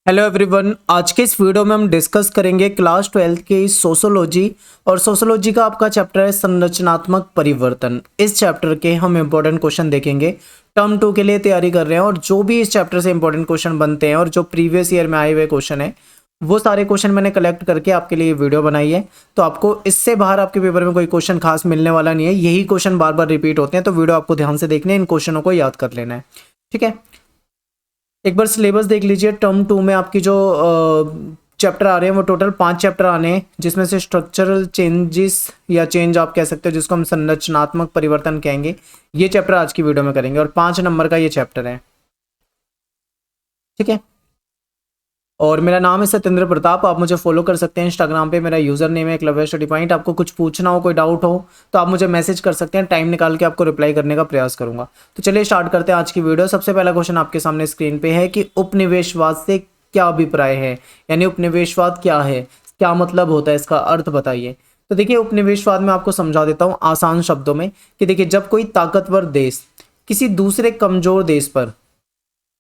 Hello everyone. आज के इस वीडियो में हम डिस्कस करेंगे क्लास 12th की सोशोलॉजी। और सोशोलॉजी का आपका चैप्टर है संरचनात्मक परिवर्तन। इस चैप्टर के हम इंपॉर्टेंट क्वेश्चन देखेंगे। टर्म 2 के लिए तैयारी कर रहे हैं और जो भी इस चैप्टर से इंपॉर्टेंट क्वेश्चन बनते हैं और जो प्रीवियस ईयर में आए हुए क्वेश्चन है वो सारे क्वेश्चन मैंने कलेक्ट करके आपके लिए वीडियो बनाई है। तो आपको इससे बाहर आपके पेपर में कोई क्वेश्चन खास मिलने वाला नहीं है। यही क्वेश्चन बार बार रिपीट होते हैं, तो वीडियो आपको ध्यान से देखना है, इन क्वेश्चनों को याद कर लेना है। ठीक है, एक बार सिलेबस देख लीजिए। टर्म 2 में आपकी जो चैप्टर आ रहे हैं वो टोटल 5 चैप्टर आने हैं, जिसमें से स्ट्रक्चरल चेंजेस या चेंज आप कह सकते हो, जिसको हम संरचनात्मक परिवर्तन कहेंगे, ये चैप्टर आज की वीडियो में करेंगे और 5 नंबर का ये चैप्टर है। ठीक है, और मेरा नाम है सत्येंद्र प्रताप। आप मुझे फॉलो कर सकते हैं इंस्टाग्राम पे, मेरा यूजर नेम है एकलव्य स्टडी पॉइंट। आपको कुछ पूछना हो, कोई डाउट हो तो आप मुझे मैसेज कर सकते हैं, टाइम निकाल के आपको रिप्लाई करने का प्रयास करूंगा। तो चलिए स्टार्ट करते हैं आज की वीडियो। सबसे पहला क्वेश्चन आपके सामने स्क्रीन पे है कि उपनिवेशवाद से क्या अभिप्राय है, यानी उपनिवेशवाद क्या है, क्या मतलब होता है, इसका अर्थ बताइए। तो देखिए, उपनिवेशवाद में आपको समझा देता हूँ आसान शब्दों में कि देखिए, जब कोई ताकतवर देश किसी दूसरे कमजोर देश पर,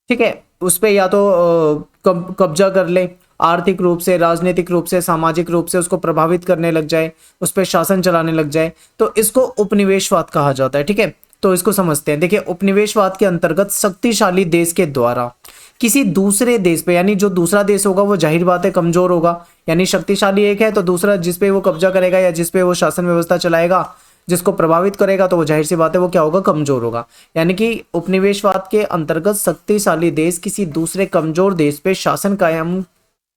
ठीक है, उस पे या तो कब्जा कर ले, आर्थिक रूप से, राजनीतिक रूप से, सामाजिक रूप से उसको प्रभावित करने लग जाए, उस पर शासन चलाने लग जाए, तो इसको उपनिवेशवाद कहा जाता है। ठीक है, तो इसको समझते हैं। देखिए, उपनिवेशवाद के अंतर्गत शक्तिशाली देश के द्वारा किसी दूसरे देश पे, यानी जो दूसरा देश होगा वो जाहिर बात है कमजोर होगा, यानी शक्तिशाली एक है तो दूसरा जिस पे वो कब्जा करेगा या जिस पे वो शासन व्यवस्था चलाएगा, जिसको प्रभावित करेगा, तो वो जाहिर सी बात है वो क्या होगा, कमजोर होगा। यानी कि उपनिवेशवाद के अंतर्गत शक्तिशाली देश किसी दूसरे कमजोर देश पे शासन कायम,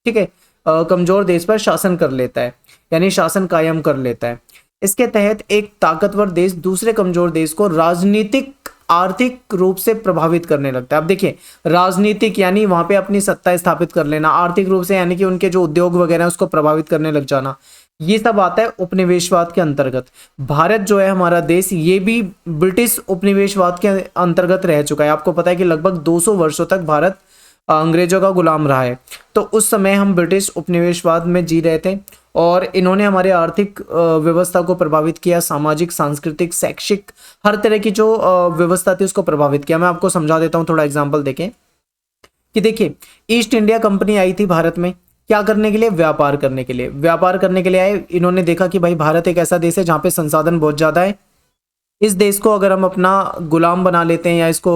ठीक है, कमजोर देश पर शासन कर लेता है, यानी शासन कायम कर लेता है। इसके तहत एक ताकतवर देश दूसरे कमजोर देश को राजनीतिक, आर्थिक रूप से प्रभावित करने लगता है। अब देखिए, राजनीतिक यानी वहां पे अपनी सत्ता स्थापित कर लेना, आर्थिक रूप से यानी कि उनके जो उद्योग वगैरह है उसको प्रभावित करने लग जाना, ये सब आता है उपनिवेशवाद के अंतर्गत। भारत जो है हमारा देश, ये भी ब्रिटिश उपनिवेशवाद के अंतर्गत रह चुका है। आपको पता है कि लगभग 200 वर्षों तक भारत अंग्रेजों का गुलाम रहा है। तो उस समय हम ब्रिटिश उपनिवेशवाद में जी रहे थे और इन्होंने हमारे आर्थिक व्यवस्था को प्रभावित किया, सामाजिक, सांस्कृतिक, शैक्षिक, हर तरह की जो व्यवस्था थी उसको प्रभावित किया। मैं आपको समझा देता हूँ, थोड़ा एग्जाम्पल देखें कि देखिए, ईस्ट इंडिया कंपनी आई थी भारत में, क्या करने के लिए, व्यापार करने के लिए। व्यापार करने के लिए आए, इन्होंने देखा कि भाई भारत एक ऐसा देश है जहाँ पे संसाधन बहुत ज़्यादा है, इस देश को अगर हम अपना गुलाम बना लेते हैं या इसको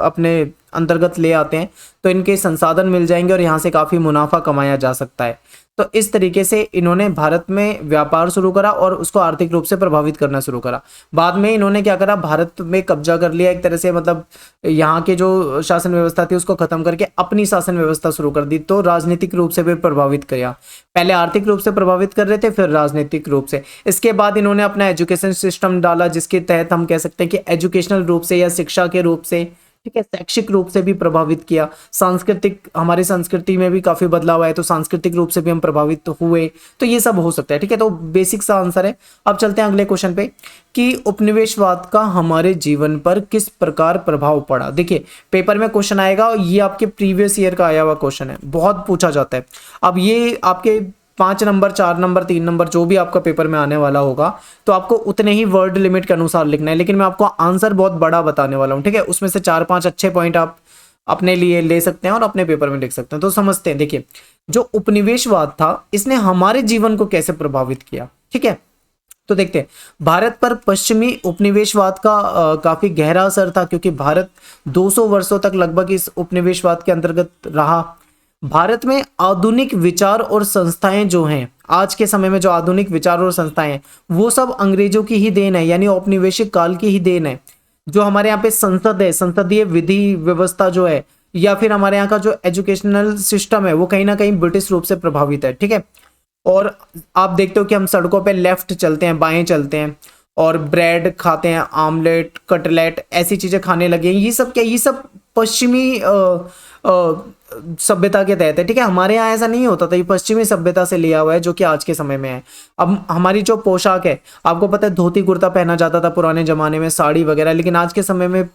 अपने अंतर्गत ले आते हैं तो इनके संसाधन मिल जाएंगे और यहाँ से काफ़ी मुनाफा कमाया जा सकता है। तो इस तरीके से इन्होंने भारत में व्यापार शुरू करा और उसको आर्थिक रूप से प्रभावित करना शुरू करा। बाद में इन्होंने क्या करा, भारत में कब्जा कर लिया एक तरह से, मतलब यहाँ के जो शासन व्यवस्था थी उसको खत्म करके अपनी शासन व्यवस्था शुरू कर दी। तो राजनीतिक रूप से भी प्रभावित किया, पहले आर्थिक रूप से प्रभावित कर रहे थे, फिर राजनीतिक रूप से। इसके बाद इन्होंने अपना एजुकेशन सिस्टम डाला, जिसके तहत हम कह सकते हैं कि एजुकेशनल रूप से या शिक्षा के रूप से, ठीक है, शैक्षिक रूप से भी प्रभावित किया। सांस्कृतिक, हमारी संस्कृति में भी काफी बदलाव आया, तो सांस्कृतिक रूप से भी हम प्रभावित हुए। तो ये सब हो सकता है। ठीक है, तो बेसिक सा आंसर है। अब चलते हैं अगले क्वेश्चन पे कि उपनिवेशवाद का हमारे जीवन पर किस प्रकार प्रभाव पड़ा। देखिए, पेपर में क्वेश्चन आएगा और ये आपके प्रीवियस ईयर का आया हुआ क्वेश्चन है, बहुत पूछा जाता है। अब ये आपके 5 नंबर, 4 नंबर, 3 नंबर जो भी आपका पेपर में आने वाला होगा, तो आपको उतने ही वर्ड लिमिट के अनुसार लिखना है, लेकिन मैं आपको आंसर बहुत बड़ा बताने वाला हूँ। ठीक है, उसमें से 4-5 अच्छे पॉइंट आप अपने लिए ले सकते हैं और अपने पेपर में लिख सकते हैं। तो समझते हैं। देखिए, जो उपनिवेशवाद था इसने हमारे जीवन को कैसे प्रभावित किया। ठीक है, तो देखते हैं। भारत पर पश्चिमी उपनिवेशवाद का काफी गहरा असर था, क्योंकि भारत 200 वर्षों तक लगभग इस उपनिवेशवाद के अंतर्गत रहा। भारत में आधुनिक विचार और संस्थाएं जो हैं, आज के समय में जो आधुनिक विचार और संस्थाएं हैं वो सब अंग्रेजों की ही देन है, यानी औपनिवेशिक काल की ही देन है। जो हमारे यहाँ पे संसद है, संसदीय विधि व्यवस्था जो है, या फिर हमारे यहाँ का जो एजुकेशनल सिस्टम है, वो कहीं ना कहीं ब्रिटिश रूप से प्रभावित है। ठीक है, और आप देखते हो कि हम सड़कों पे लेफ्ट चलते हैं, बाएं चलते हैं और ब्रेड खाते हैं, आमलेट, कटलेट, ऐसी चीजें खाने लगे हैं। ये सब क्या, ये सब पश्चिमी सभ्यता के तहत है। ठीक है, हमारे यहाँ ऐसा नहीं होता था, ये पश्चिमी सभ्यता से लिया हुआ है, जो कि आज के समय में है। अब हमारी जो पोशाक है, आपको पता है धोती कुर्ता पहना जाता था पुराने जमाने में, साड़ी वगैरह, लेकिन आज के समय में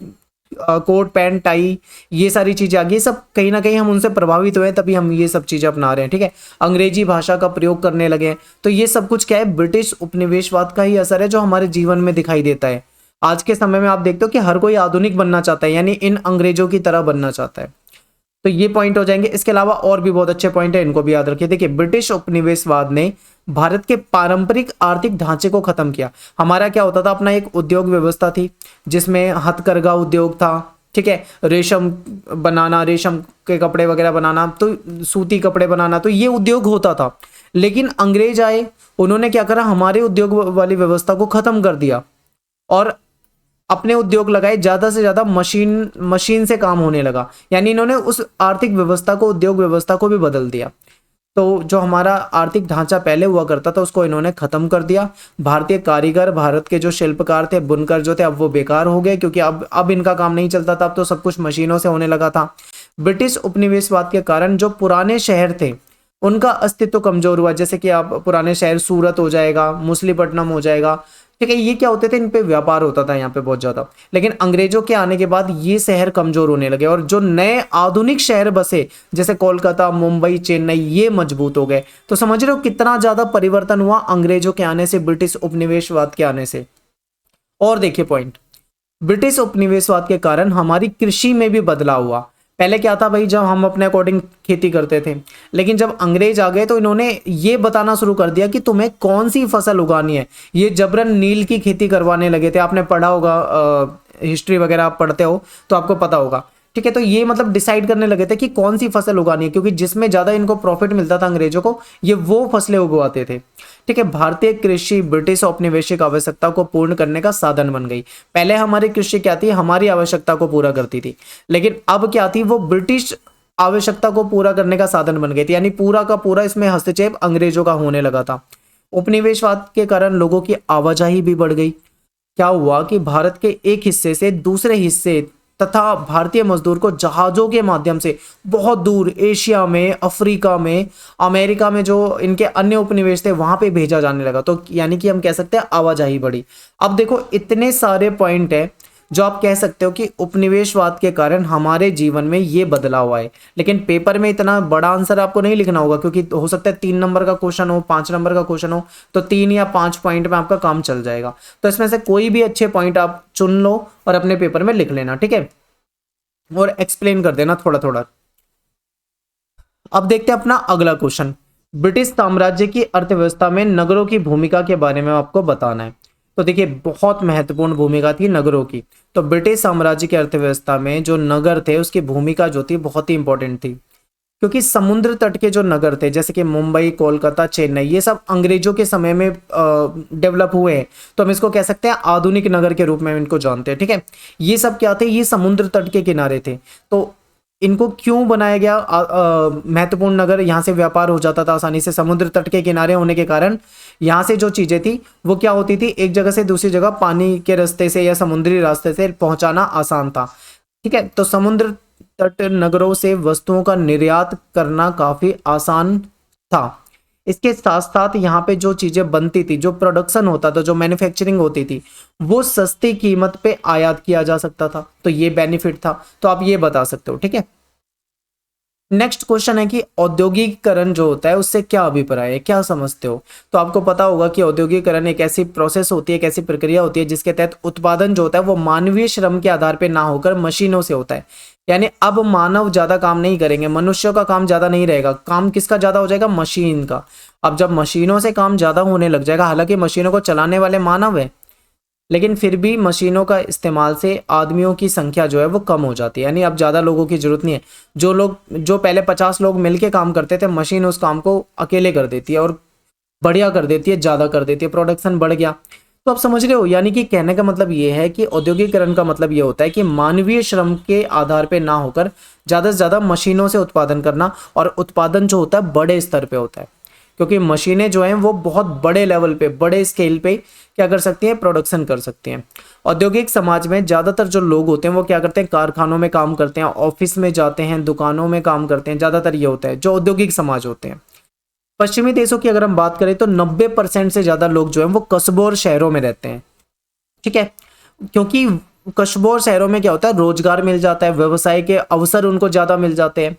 कोट पैंट टाई, ये सारी चीजें आ गई। सब कहीं ना कहीं हम उनसे प्रभावित हुए, तभी हम ये सब चीजें अपना रहे हैं। ठीक है, अंग्रेजी भाषा का प्रयोग करने लगे हैं। तो ये सब कुछ क्या है, ब्रिटिश उपनिवेशवाद का ही असर है जो हमारे जीवन में दिखाई देता है। आज के समय में आप देखते हो कि हर कोई आधुनिक बनना चाहता है, यानी इन अंग्रेजों की तरह बनना चाहता है। तो ये पॉइंट हो जाएंगे। इसके अलावा और भी बहुत अच्छे पॉइंट है, इनको भी याद रखिए। देखिए, ब्रिटिश उपनिवेशवाद ने भारत के पारंपरिक आर्थिक ढांचे को खत्म किया। हमारा क्या होता था, अपना एक उद्योग व्यवस्था थी जिसमें हथकरघा उद्योग था, ठीक है, रेशम बनाना, रेशम के कपड़े वगैरह बनाना, तो सूती कपड़े बनाना, तो ये उद्योग होता था। लेकिन अंग्रेज आए, उन्होंने क्या करा, हमारे उद्योग वाली व्यवस्था को खत्म कर दिया और अपने उद्योग लगाए। ज्यादा से ज्यादा मशीन से काम होने लगा, यानी इन्होंने उस आर्थिक व्यवस्था को, उद्योग व्यवस्था को भी बदल दिया। तो जो हमारा आर्थिक ढांचा पहले हुआ करता था उसको इन्होंने खत्म कर दिया। भारतीय कारीगर, भारत के जो शिल्पकार थे, बुनकर जो थे, अब वो बेकार हो गए, क्योंकि अब इनका काम नहीं चलता था, अब तो सब कुछ मशीनों से होने लगा था। ब्रिटिश उपनिवेशवाद के कारण जो पुराने शहर थे उनका अस्तित्व कमजोर हुआ। जैसे कि आप पुराने शहर सूरत हो जाएगा, मुसलीपट्टनम हो जाएगा, ठीक है, ये क्या होते थे, इन पे व्यापार होता था यहाँ पे बहुत ज्यादा। लेकिन अंग्रेजों के आने के बाद ये शहर कमजोर होने लगे और जो नए आधुनिक शहर बसे जैसे कोलकाता, मुंबई, चेन्नई, ये मजबूत हो गए। तो समझ रहे हो कितना ज्यादा परिवर्तन हुआ अंग्रेजों के आने से, ब्रिटिश उपनिवेशवाद के आने से। और देखिए पॉइंट, ब्रिटिश उपनिवेशवाद के कारण हमारी कृषि में भी बदलाव हुआ। पहले क्या था भाई, जब हम अपने अकॉर्डिंग खेती करते थे, लेकिन जब अंग्रेज आ गए तो इन्होंने ये बताना शुरू कर दिया कि तुम्हें कौन सी फसल उगानी है। ये जबरन नील की खेती करवाने लगे थे, आपने पढ़ा होगा, हिस्ट्री वगैरह आप पढ़ते हो तो आपको पता होगा, ठीक है। तो ये मतलब डिसाइड करने लगे थे कि कौन सी फसल उगानी है, क्योंकि जिसमें ज्यादा इनको प्रॉफिट मिलता था अंग्रेजों को, ये वो फसलें उगवाते थे, ठीक है। भारतीय कृषि ब्रिटिश औपनिवेशिक आवश्यकता को पूर्ण करने का साधन बन गई। पहले हमारी कृषि क्या थी, हमारी आवश्यकता को पूरा करती थी, लेकिन अब क्या थी, वो ब्रिटिश आवश्यकता को पूरा करने का साधन बन गई थी। यानी पूरा का पूरा इसमें हस्तक्षेप अंग्रेजों का होने लगा था। उपनिवेशवाद के कारण लोगों की आवाजाही भी बढ़ गई। क्या हुआ कि भारत के एक हिस्से से दूसरे हिस्से तथा भारतीय मजदूर को जहाजों के माध्यम से बहुत दूर एशिया में, अफ्रीका में, अमेरिका में, जो इनके अन्य उपनिवेश थे वहां पे भेजा जाने लगा। तो यानी कि हम कह सकते हैं आवाजाही बढ़ी। अब देखो इतने सारे पॉइंट है जो आप कह सकते हो कि उपनिवेशवाद के कारण हमारे जीवन में ये बदलाव आए। लेकिन पेपर में इतना बड़ा आंसर आपको नहीं लिखना होगा, क्योंकि हो सकता है 3 नंबर का क्वेश्चन हो, 5 नंबर का क्वेश्चन हो, तो 3 या 5 पॉइंट में आपका काम चल जाएगा। तो इसमें से कोई भी अच्छे पॉइंट आप चुन लो और अपने पेपर में लिख लेना, ठीक है, और एक्सप्लेन कर देना थोड़ा थोड़ा। अब देखते हैं अपना अगला क्वेश्चन। ब्रिटिश साम्राज्य की अर्थव्यवस्था में नगरों की भूमिका के बारे में आपको बताना है। तो देखिए, बहुत महत्वपूर्ण भूमिका थी नगरों की। तो ब्रिटिश साम्राज्य की अर्थव्यवस्था में जो नगर थे उसकी भूमिका जो थी बहुत ही इंपॉर्टेंट थी, क्योंकि समुद्र तट के जो नगर थे जैसे कि मुंबई, कोलकाता, चेन्नई, ये सब अंग्रेजों के समय में डेवलप हुए हैं। तो हम इसको कह सकते हैं आधुनिक नगर के रूप में इनको जानते हैं, ठीक है। ये सब क्या थे, ये समुद्र तट के किनारे थे। तो इनको क्यों बनाया गया महत्वपूर्ण नगर, यहाँ से व्यापार हो जाता था आसानी से, समुद्र तट के किनारे होने के कारण यहाँ से जो चीजें थी वो क्या होती थी, एक जगह से दूसरी जगह पानी के रास्ते से या समुद्री रास्ते से पहुंचाना आसान था, ठीक है। तो समुद्र तट नगरों से वस्तुओं का निर्यात करना काफी आसान था। इसके साथ साथ यहाँ पे जो चीजें बनती थी, जो प्रोडक्शन होता था, जो मैन्युफैक्चरिंग होती थी, वो सस्ती कीमत पे आयात किया जा सकता था। तो ये बेनिफिट था। तो आप ये बता सकते हो, ठीक है। नेक्स्ट क्वेश्चन है कि औद्योगिकरण जो होता है उससे क्या अभिप्राय है, क्या समझते हो। तो आपको पता होगा कि औद्योगिकरण एक ऐसी प्रोसेस होती है, एक ऐसी प्रक्रिया होती है जिसके तहत उत्पादन जो होता है वो मानवीय श्रम के आधार पे ना होकर मशीनों से होता है। यानी अब मानव ज्यादा काम नहीं करेंगे, मनुष्यों का काम ज्यादा नहीं रहेगा, काम किसका ज्यादा हो जाएगा, मशीन का। अब जब मशीनों से काम ज्यादा होने लग जाएगा, हालांकि मशीनों को चलाने वाले मानव है, लेकिन फिर भी मशीनों का इस्तेमाल से आदमियों की संख्या जो है वो कम हो जाती है। यानी अब ज़्यादा लोगों की जरूरत नहीं है। जो पहले 50 लोग मिलके काम करते थे, मशीन उस काम को अकेले कर देती है और बढ़िया कर देती है, ज़्यादा कर देती है, प्रोडक्शन बढ़ गया। तो आप समझ रहे हो, यानी कि कहने का मतलब ये है कि औद्योगिकरण का मतलब ये होता है कि मानवीय श्रम के आधार पे ना होकर ज़्यादा से ज़्यादा मशीनों से उत्पादन करना, और उत्पादन जो होता है बड़े स्तर पे होता है, क्योंकि मशीनें जो हैं वो बहुत बड़े लेवल पे, बड़े स्केल पे क्या कर सकती हैं, प्रोडक्शन कर सकती हैं। औद्योगिक समाज में ज़्यादातर जो लोग होते हैं वो क्या करते हैं, कारखानों में काम करते हैं, ऑफिस में जाते हैं, दुकानों में काम करते हैं, ज़्यादातर ये होता है जो औद्योगिक समाज होते हैं। पश्चिमी देशों की अगर हम बात करें तो 90% से ज़्यादा लोग जो हैं वो कस्बों और शहरों में रहते हैं, ठीक है। क्योंकि कस्बों और शहरों में क्या होता है, रोजगार मिल जाता है, व्यवसाय के अवसर उनको ज़्यादा मिल जाते हैं।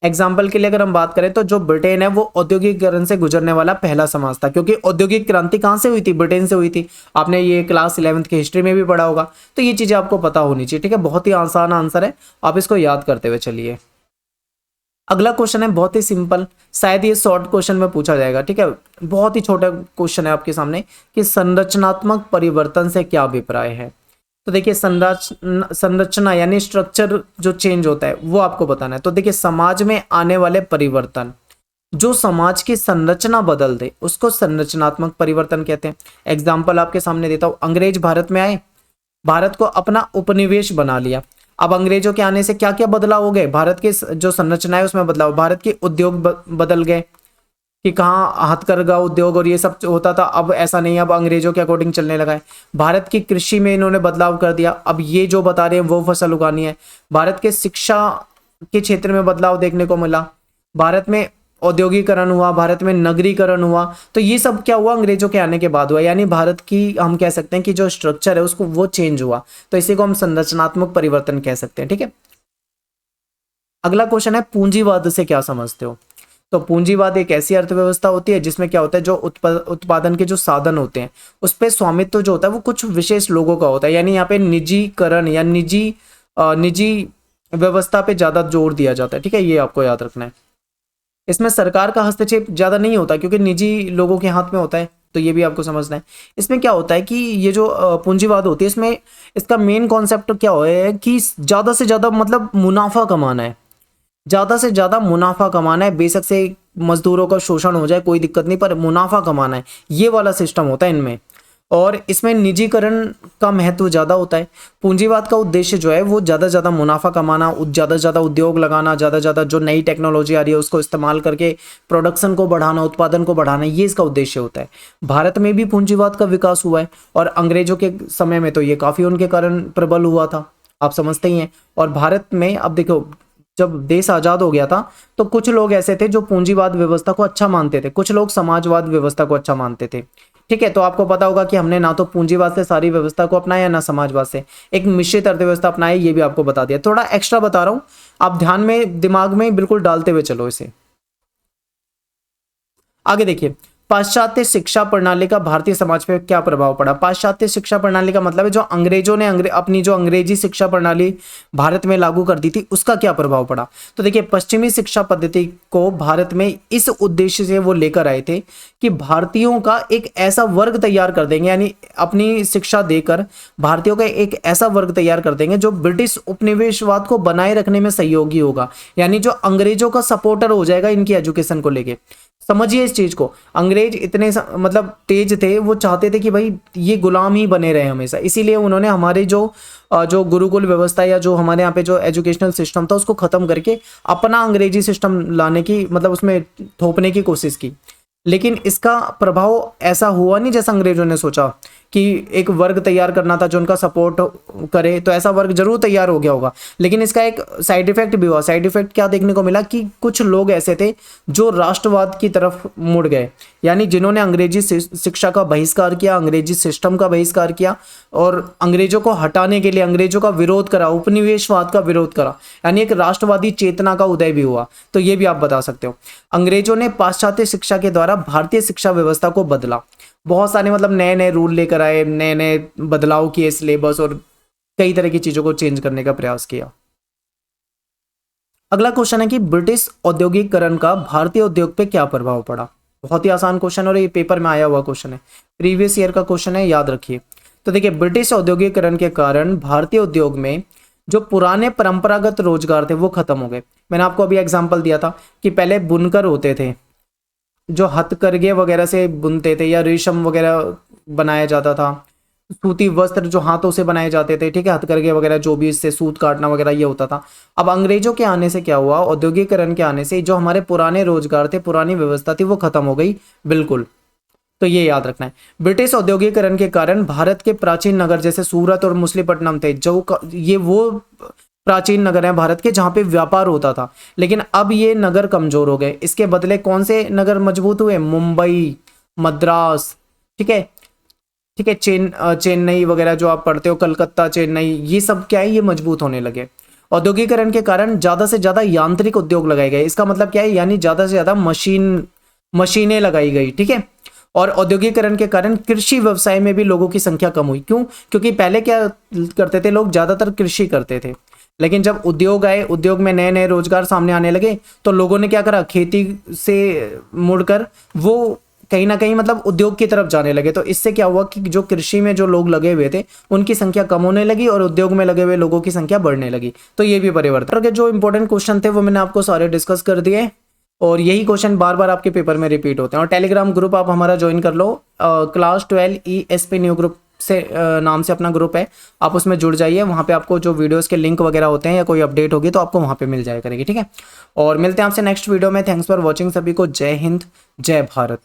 एग्जाम्पल के लिए अगर हम बात करें तो जो ब्रिटेन है वो औद्योगिकरण से गुजरने वाला पहला समाज था, क्योंकि औद्योगिक क्रांति कहाँ से हुई थी, ब्रिटेन से हुई थी। आपने ये क्लास 11th की हिस्ट्री में भी पढ़ा होगा। तो ये चीज़ें आपको पता होनी चाहिए, ठीक है। बहुत ही आसान आंसर है, आप इसको याद करते हुए चलिए। अगला क्वेश्चन है बहुत ही सिंपल, शायद ये शॉर्ट क्वेश्चन में पूछा जाएगा, ठीक है। बहुत ही छोटा क्वेश्चन है आपके सामने कि संरचनात्मक परिवर्तन से क्या अभिप्राय है। तो देखिए संरचना यानी स्ट्रक्चर जो चेंज होता है वो आपको बताना है। तो देखिए समाज में आने वाले परिवर्तन जो समाज की संरचना बदल दे उसको संरचनात्मक परिवर्तन कहते हैं। एग्जाम्पल आपके सामने देता हूं, अंग्रेज भारत में आए, भारत को अपना उपनिवेश बना लिया। अब अंग्रेजों के आने से क्या क्या बदलाव हो गए, भारत की जो संरचना है उसमें बदलाव, भारत के उद्योग बदल गए कि कहाँ हथकरघा उद्योग और ये सब होता था, अब ऐसा नहीं, अब अंग्रेजों के अकॉर्डिंग चलने लगा है। भारत की कृषि में इन्होंने बदलाव कर दिया, अब ये जो बता रहे हैं वो फसल उगानी है। भारत के शिक्षा के क्षेत्र में बदलाव देखने को मिला, भारत में औद्योगिकरण हुआ, भारत में नगरीकरण हुआ। तो ये सब क्या हुआ, अंग्रेजों के आने के बाद हुआ, यानी भारत की हम कह सकते हैं कि जो स्ट्रक्चर है उसको वो चेंज हुआ। तो इसी को हम संरचनात्मक परिवर्तन कह सकते हैं, ठीक है। अगला क्वेश्चन है पूंजीवाद से क्या समझते हो। तो पूंजीवाद एक ऐसी अर्थव्यवस्था होती है जिसमें क्या होता है, जो उत्पादन के जो साधन होते हैं उस पर स्वामित्व जो होता है वो कुछ विशेष लोगों का होता है। यानी यहाँ पे निजीकरण या निजी व्यवस्था पे ज्यादा जोर दिया जाता है, ठीक है, ये आपको याद रखना है। इसमें सरकार का हस्तक्षेप ज्यादा नहीं होता क्योंकि निजी लोगों के हाथ में होता है, तो ये भी आपको समझना है। इसमें क्या होता है कि ये जो पूंजीवाद होती है इसमें इसका मेन कॉन्सेप्ट क्या है कि ज्यादा से ज्यादा मतलब मुनाफा कमाना है, ज्यादा से ज्यादा मुनाफा कमाना है। बेशक से मजदूरों का शोषण हो जाए कोई दिक्कत नहीं, पर मुनाफा कमाना है, ये वाला सिस्टम होता है इनमें। और इसमें निजीकरण का महत्व ज्यादा होता है। पूंजीवाद का उद्देश्य जो है वो ज्यादा से ज्यादा मुनाफा कमाना, ज्यादा से ज्यादा उद्योग लगाना, ज्यादा से ज्यादा जो नई टेक्नोलॉजी आ रही है उसको इस्तेमाल करके प्रोडक्शन को बढ़ाना, उत्पादन को बढ़ाना, ये इसका उद्देश्य होता है। भारत में भी पूंजीवाद का विकास हुआ है और अंग्रेजों के समय में तो ये काफी उनके कारण प्रबल हुआ था, आप समझते ही हैं। और भारत में अब देखो, जब देश आजाद हो गया था तो कुछ लोग ऐसे थे जो पूंजीवाद व्यवस्था को अच्छा मानते थे, कुछ लोग समाजवाद व्यवस्था को अच्छा मानते थे, ठीक है। तो आपको पता होगा कि हमने ना तो पूंजीवाद से सारी व्यवस्था को अपनाया ना समाजवाद से, एक मिश्रित अर्थव्यवस्था अपनाई, ये भी आपको बता दिया। थोड़ा एक्स्ट्रा बता रहा हूं, आप ध्यान में दिमाग में बिल्कुल डालते हुए चलो इसे। आगे देखिए, पाश्चात्य शिक्षा प्रणाली का भारतीय समाज पे क्या प्रभाव पड़ा। पाश्चात्य शिक्षा प्रणाली का मतलब है जो अंग्रेजों ने अपनी जो अंग्रेजी शिक्षा प्रणाली भारत में लागू कर दी थी उसका क्या प्रभाव पड़ा। तो देखिए, पश्चिमी शिक्षा पद्धति को भारत में इस उद्देश्य से वो लेकर आए थे कि भारतीयों का एक ऐसा वर्ग तैयार कर देंगे, यानी अपनी शिक्षा देकर भारतीयों का एक ऐसा वर्ग तैयार कर देंगे जो ब्रिटिश उपनिवेशवाद को बनाए रखने में सहयोगी होगा, यानी जो अंग्रेजों का सपोर्टर हो जाएगा इनकी एजुकेशन को लेके। समझिए इस चीज को, अंग्रेज इतने मतलब तेज थे, वो चाहते थे कि भाई ये गुलाम ही बने रहे हमेशा, इसीलिए उन्होंने हमारे जो गुरुकुल व्यवस्था या जो हमारे यहाँ पे जो एजुकेशनल सिस्टम था उसको खत्म करके अपना अंग्रेजी सिस्टम लाने की, मतलब उसमें थोपने की कोशिश की। लेकिन इसका प्रभाव ऐसा हुआ नहीं जैसा अंग्रेजों ने सोचा कि एक वर्ग तैयार करना था जो उनका सपोर्ट करे, तो ऐसा वर्ग जरूर तैयार हो गया होगा। लेकिन इसका एक साइड इफेक्ट भी हुआ। साइड इफेक्ट क्या देखने को मिला कि कुछ लोग ऐसे थे जो राष्ट्रवाद की तरफ मुड़ गए, यानी जिन्होंने अंग्रेजी शिक्षा का बहिष्कार किया, अंग्रेजी सिस्टम का बहिष्कार किया और अंग्रेजों को हटाने के लिए अंग्रेजों का विरोध करा, उपनिवेशवाद का विरोध करा, यानी एक राष्ट्रवादी चेतना का उदय भी हुआ। तो ये भी आप बता सकते हो। अंग्रेजों ने पाश्चात्य शिक्षा के द्वारा भारतीय शिक्षा व्यवस्था को बदला, बहुत सारे मतलब नए नए रूल लेकर आए, नए नए बदलाव किए सिलेबस और कई तरह की चीजों को चेंज करने का प्रयास किया। अगला क्वेश्चन है कि ब्रिटिश औद्योगिकरण का भारतीय उद्योग पे क्या प्रभाव पड़ा। बहुत ही आसान क्वेश्चन और ये पेपर में आया हुआ क्वेश्चन है, प्रीवियस ईयर का क्वेश्चन है, याद रखिए। तो देखिए, ब्रिटिश औद्योगिकरण के कारण भारतीय उद्योग में जो पुराने परंपरागत रोजगार थे वो खत्म हो गए। मैंने आपको अभी एग्जाम्पल दिया था कि पहले बुनकर होते थे जो हथकरघे वगैरह से बुनते थे या रेशम वगैरह बनाया जाता था, सूती वस्त्र जो हाथों से बनाए जाते थे, ठीक है, हथकरघे वगैरह जो भी इससे सूत काटना वगैरह ये होता था। अब अंग्रेजों के आने से क्या हुआ, औद्योगिकरण के आने से जो हमारे पुराने रोजगार थे, पुरानी व्यवस्था थी वो खत्म हो गई बिल्कुल। तो ये याद रखना है। ब्रिटिश औद्योगिकरण के कारण भारत के प्राचीन नगर जैसे सूरत और मुसलीपट्टनम थे, जो ये वो प्राचीन नगर हैं भारत के जहां पे व्यापार होता था, लेकिन अब ये नगर कमजोर हो गए। इसके बदले कौन से नगर मजबूत हुए, मुंबई, मद्रास, ठीक है, ठीक है, चेन्नई वगैरह जो आप पढ़ते हो, कलकत्ता, चेन्नई, ये सब क्या है, ये मजबूत होने लगे। औद्योगिकरण के कारण ज्यादा से ज्यादा यांत्रिक उद्योग लगाए गए। इसका मतलब क्या है, यानी ज्यादा से ज्यादा मशीनें लगाई गई, ठीक है। और औद्योगिकरण के कारण कृषि व्यवसाय में भी लोगों की संख्या कम हुई। क्यों? क्योंकि पहले क्या करते थे लोग, ज्यादातर कृषि करते थे, लेकिन जब उद्योग आए, उद्योग में नए नए रोजगार सामने आने लगे, तो लोगों ने क्या करा, खेती से मुड़कर वो कहीं ना कहीं मतलब उद्योग की तरफ जाने लगे। तो इससे क्या हुआ कि जो कृषि में जो लोग लगे हुए थे उनकी संख्या कम होने लगी और उद्योग में लगे हुए लोगों की संख्या बढ़ने लगी। तो ये भी परिवर्तन के जो इंपॉर्टेंट क्वेश्चन थे वो मैंने आपको सारे डिस्कस कर दिए, और यही क्वेश्चन बार बार आपके पेपर में रिपीट होते हैं। और टेलीग्राम ग्रुप आप हमारा ज्वाइन कर लो, क्लास 12 ESP न्यू ग्रुप से नाम से अपना ग्रुप है, आप उसमें जुड़ जाइए। वहाँ पे आपको जो वीडियोस के लिंक वगैरह होते हैं या कोई अपडेट होगी तो आपको वहाँ पे मिल जाया करेगी, ठीक है। और मिलते हैं आपसे नेक्स्ट वीडियो में। थैंक्स फॉर वॉचिंग सभी को। जय हिंद, जय भारत।